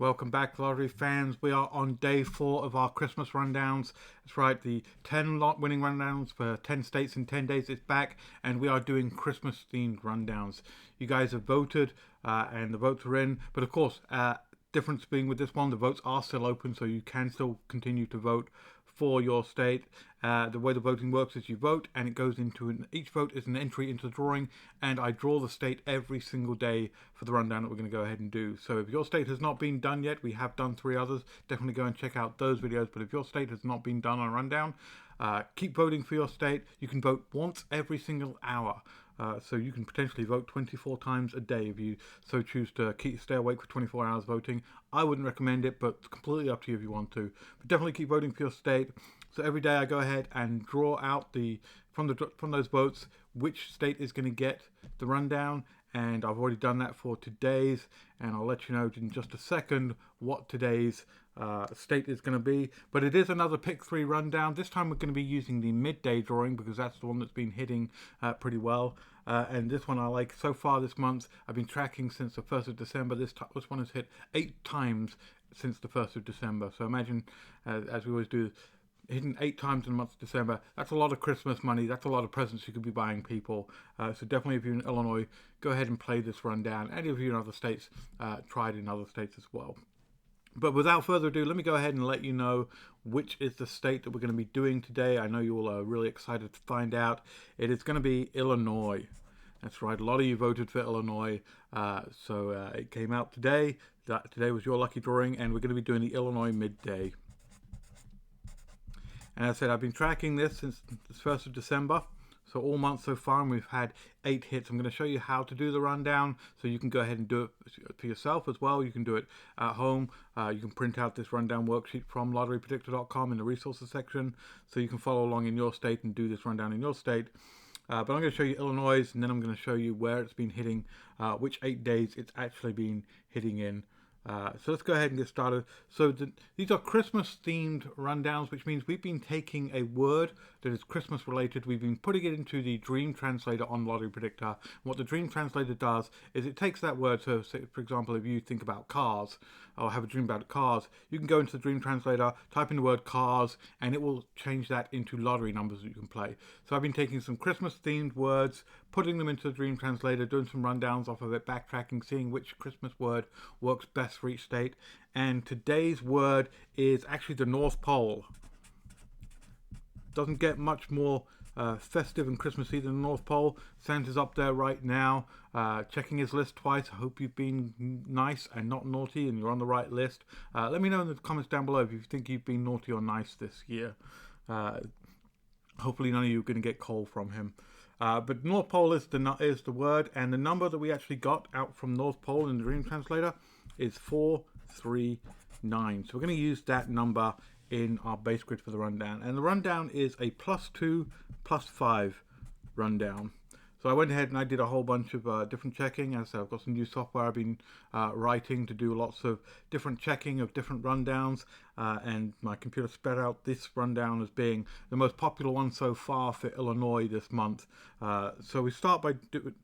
Welcome back, lottery fans. We are on day 4 of our Christmas rundowns. That's right, the 10 lot winning rundowns for 10 states in 10 days is back, and we are doing Christmas themed rundowns. You guys have voted, and the votes are in, but of course, difference being with this one, the votes are still open, so you can still continue to vote for your state. The way the voting works is you vote and it goes into each vote is an entry into the drawing, and I draw the state every single day for the rundown that we're going to go ahead and do. So if your state has not been done yet, we have done 3 others. Definitely go and check out those videos. But if your state has not been done on a rundown, keep voting for your state. You can vote once every single hour. So you can potentially vote 24 times a day if you so choose to stay awake for 24 hours voting. I wouldn't recommend it, but it's completely up to you if you want to. But definitely keep voting for your state. So every day I go ahead and draw out from those votes which state is going to get the rundown, and I've already done that for today's, and I'll let you know in just a second what today's state is going to be. But it is another pick 3 rundown. This time we're going to be using the midday drawing because that's the one that's been hitting pretty well. And this one I like so far this month. I've been tracking since the 1st of December. This one has hit 8 times since the 1st of December. So imagine, as we always do, hitting 8 times in the month of December. That's a lot of Christmas money. That's a lot of presents you could be buying people. So definitely if you're in Illinois, go ahead and play this rundown. And if you're in other states, try it in other states as well. But without further ado, let me go ahead and let you know which is the state that we're going to be doing today. I know you all are really excited to find out. It is going to be Illinois. That's right, a lot of you voted for Illinois. So it came out today. Today was your lucky drawing, and we're going to be doing the Illinois midday. And as I said, I've been tracking this since the 1st of December. So all month so far, and we've had 8 hits. I'm going to show you how to do the rundown, so you can go ahead and do it for yourself as well. You can do it at home. You can print out this rundown worksheet from lotterypredictor.com in the resources section, so you can follow along in your state and do this rundown in your state. But I'm going to show you Illinois, and then I'm going to show you where it's been hitting, which 8 days it's actually been hitting in. So let's go ahead and get started. So these are Christmas themed rundowns, which means we've been taking a word that is Christmas related. We've been putting it into the Dream Translator on Lottery Predictor. And what the Dream Translator does is it takes that word. So say, for example, if you think about cars or have a dream about cars, you can go into the Dream Translator, type in the word cars, and it will change that into lottery numbers that you can play. So I've been taking some Christmas themed words, putting them into the Dream Translator, doing some rundowns off of it, backtracking, seeing which Christmas word works best for each state. And today's word is actually the North Pole. Doesn't get much more festive and Christmassy than the North Pole. Santa's up there right now, checking his list twice. I hope you've been nice and not naughty and you're on the right list. Let me know in the comments down below if you think you've been naughty or nice this year. Hopefully none of you are going to get coal from him. But North Pole is the word, and the number that we actually got out from North Pole in the Dream Translator is 439. So we're going to use that number in our base grid for the rundown. And the rundown is a +2, +5 rundown. So I went ahead and I did a whole bunch of different checking. As I said, I've got some new software I've been writing to do lots of different checking of different rundowns, and my computer sped out this rundown as being the most popular one so far for Illinois this month. So we start by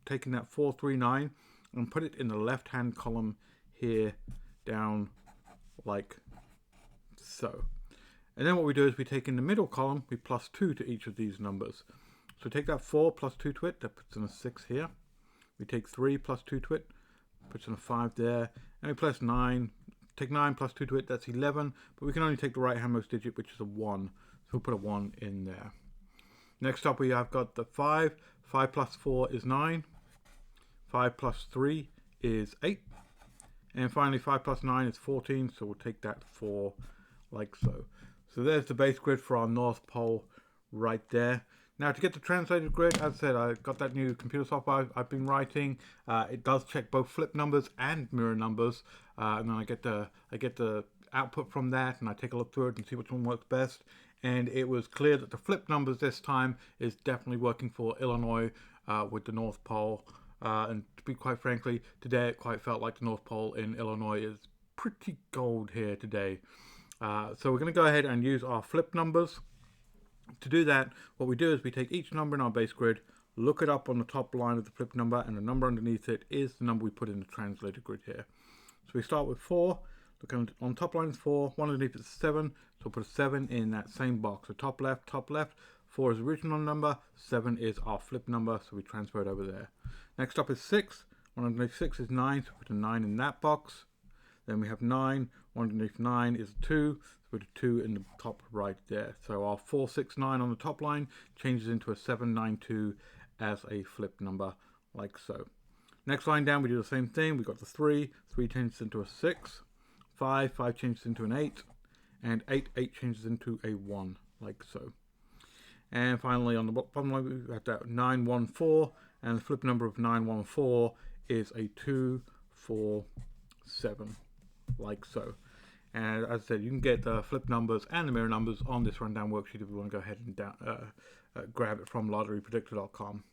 taking that 439 and put it in the left-hand column here, down like so. And then what we do is we take in the middle column, we +2 to each of these numbers. So take that 4 +2 to it, that puts in a 6 here. We take 3 +2 to it, puts in a 5 there. And we plus 9, take 9 +2 to it, that's 11. But we can only take the right-handmost digit, which is a 1. So we'll put a 1 in there. Next up we have got the 5. 5 + 4 is 9. 5 + 3 is 8. And finally 5 + 9 is 14. So we'll take that 4 like so. So there's the base grid for our North Pole right there. Now to get the translated grid, as I said, I got that new computer software I've been writing. It does check both flip numbers and mirror numbers, and then I get the output from that, and I take a look through it and see which one works best. And it was clear that the flip numbers this time is definitely working for Illinois with the North Pole. And to be quite frankly, today it quite felt like the North Pole in Illinois is pretty gold here today. So we're going to go ahead and use our flip numbers. To do that, what we do is we take each number in our base grid, look it up on the top line of the flip number, and the number underneath it is the number we put in the translated grid here. So we start with 4, Look on top line is 4, one underneath is 7, so we'll put a 7 in that same box. So top left, 4 is the original number, 7 is our flip number, so we transfer it over there. Next up is 6, one underneath 6 is 9, so we put a 9 in that box. Then we have 9, one underneath 9 is 2, so we put a 2 in the top right there. So our 4, 6, 9 on the top line changes into a 7, 9, 2 as a flip number, like so. Next line down we do the same thing. We got the 3, 3 changes into a 6, 5, 5 changes into an 8, and 8, 8 changes into a 1, like so. And finally on the bottom line we have that 9, 1, 4, and the flip number of 9, 1, 4 is a 2, 4, 7, like so. And as I said, you can get the flip numbers and the mirror numbers on this rundown worksheet if you want to go ahead and grab it from lotterypredictor.com.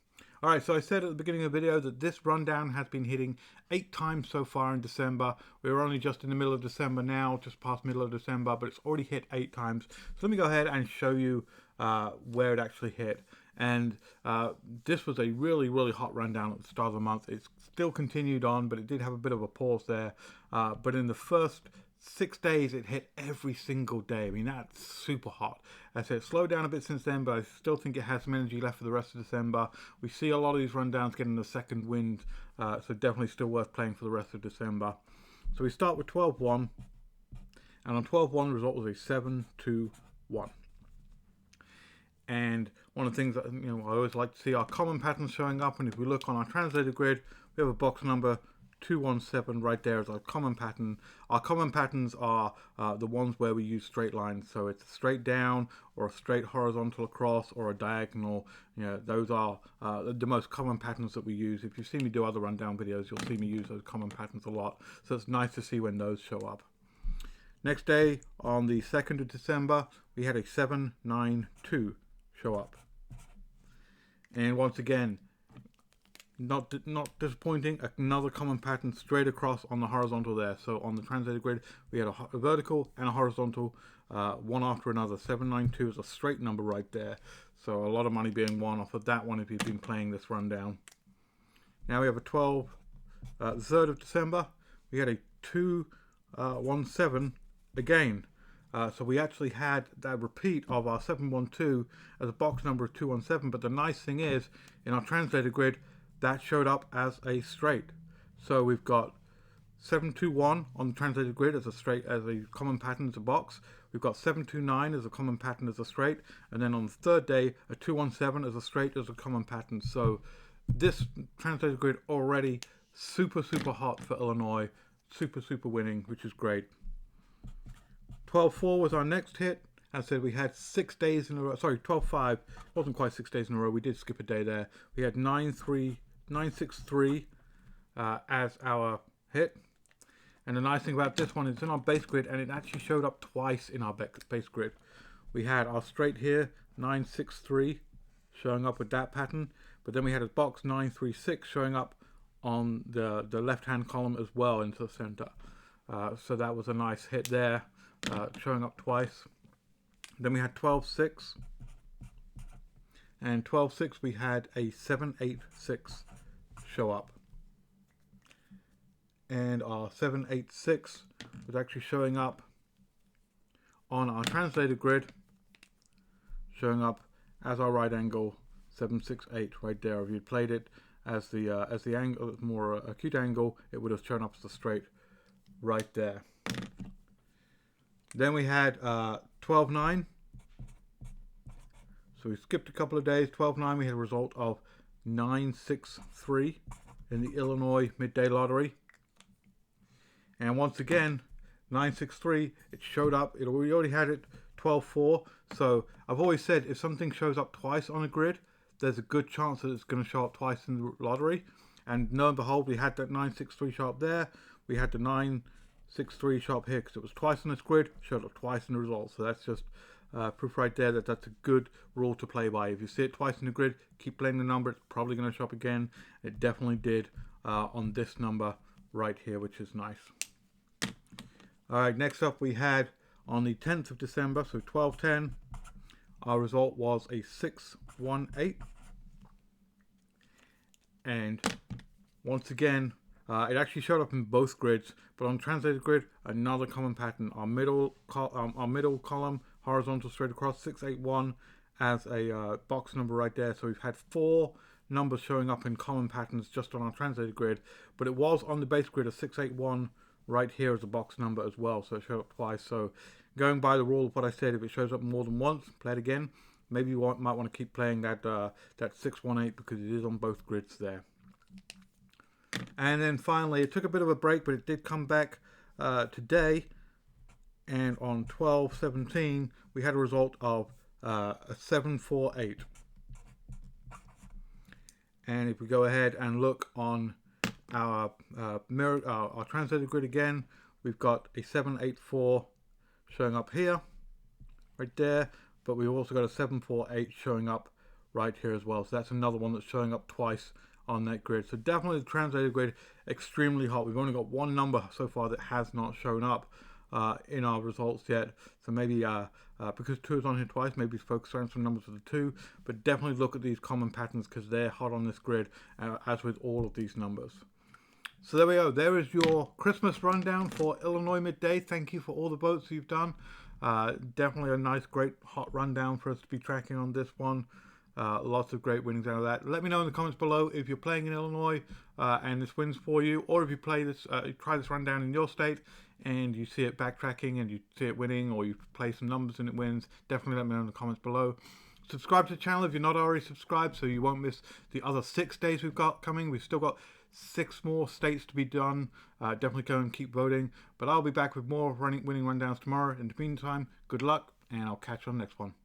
Alright, so I said at the beginning of the video that this rundown has been hitting 8 times so far in December. We're only just in the middle of December now, just past middle of December, but it's already hit 8 times. So let me go ahead and show you where it actually hit. And this was a really, really hot rundown at the start of the month. It's still continued on, but it did have a bit of a pause there. But in the first 6 days, it hit every single day. I mean, that's super hot. As I said, it slowed down a bit since then, but I still think it has some energy left for the rest of December. We see a lot of these rundowns getting the second wind, so definitely still worth playing for the rest of December. So we start with 12-1, and on 12-1, the result was a 7-2-1. And one of the things that I always like to see are common patterns showing up, and if we look on our translator grid, we have a box number 217 right there as our common pattern. Our common patterns are the ones where we use straight lines, so it's a straight down or a straight horizontal across or a diagonal. Those are the most common patterns that we use. If you see me do other rundown videos, you'll see me use those common patterns a lot, so it's nice to see when those show up. Next day, on the 2nd of December, we had a 792 show up, and once again, not disappointing, another common pattern straight across on the horizontal there. So on the translated grid, we had a vertical and a horizontal, one after another. 792 is a straight number right there. So a lot of money being won off of that one if you've been playing this rundown. Now we have a 12, the 3rd of December, we had a 217 again. So we actually had that repeat of our 712 as a box number of 217. But the nice thing is, in our translated grid, that showed up as a straight. So we've got 721 on the translated grid as a common pattern as a box. We've got 729 as a common pattern as a straight, and then on the 3rd day, a 217 as a straight as a common pattern. So this translated grid already super, super hot for Illinois, super, super winning, which is great. 12-4 was our next hit. As I said, we had 6 days in a row. Sorry, 12-5 wasn't quite 6 days in a row. We did skip a day there. We had 963 as our hit. And the nice thing about this one is it's in our base grid, and it actually showed up twice in our base grid. We had our straight here, 963, showing up with that pattern. But then we had a box 936 showing up on the left-hand column as well into the center. So that was a nice hit there, showing up twice. Then we had 12-6, and 12-6 we had a 786 show up, and our 786 was actually showing up on our translated grid, showing up as our right angle 768 right there. If you'd played it as the angle, more acute angle, it would have shown up as a straight right there. Then we had 12-9. So we skipped a couple of days. 12-9, we had a result of 963 in the Illinois Midday Lottery. And once again, 963, it showed up. We already had it 12-4. So I've always said if something shows up twice on a grid, there's a good chance that it's going to show up twice in the lottery. And lo and behold, we had that 963 show up there. We had the 963 show up here because it was twice on this grid, showed up twice in the result. So that's just proof right there that that's a good rule to play by. If you see it twice in the grid, keep playing the number. It's probably going to show up again. It definitely did on this number right here, which is nice. All right, next up we had on the 10th of December, so 12-10, our result was a 618. And once again, It actually showed up in both grids, but on Translator grid, another common pattern. Our middle column, horizontal straight across, 681 as a box number right there. So we've had 4 numbers showing up in common patterns just on our Translator grid, but it was on the base grid of 681 right here as a box number as well, so it showed up twice. So going by the rule of what I said, if it shows up more than once, play it again. Maybe you might want to keep playing that 618 because it is on both grids there. And then finally, it took a bit of a break, but it did come back today. And on 12/17, we had a result of a 748. And if we go ahead and look on our our Translator grid again, we've got a 784 showing up here, right there. But we've also got a 748 showing up right here as well. So that's another one that's showing up twice on that grid. So definitely the Translator grid, extremely hot. We've only got one number so far that has not shown up in our results yet. So maybe because 2 is on here twice, maybe focus on some numbers with the 2. But definitely look at these common patterns because they're hot on this grid, as with all of these numbers. So there we go. There is your Christmas rundown for Illinois midday. Thank you for all the votes you've done. Definitely a nice, great, hot rundown for us to be tracking on this one. Lots of great winnings out of that. Let me know in the comments below if you're playing in Illinois and this wins for you, or if you play this, try this rundown in your state and you see it backtracking and you see it winning, or you play some numbers and it wins. Definitely let me know in the comments below. Subscribe to the channel if you're not already subscribed, so you won't miss the other 6 days we've got coming. We've still got 6 more states to be done. Definitely go and keep voting. But I'll be back with more winning rundowns tomorrow. In the meantime, good luck, and I'll catch you on the next one.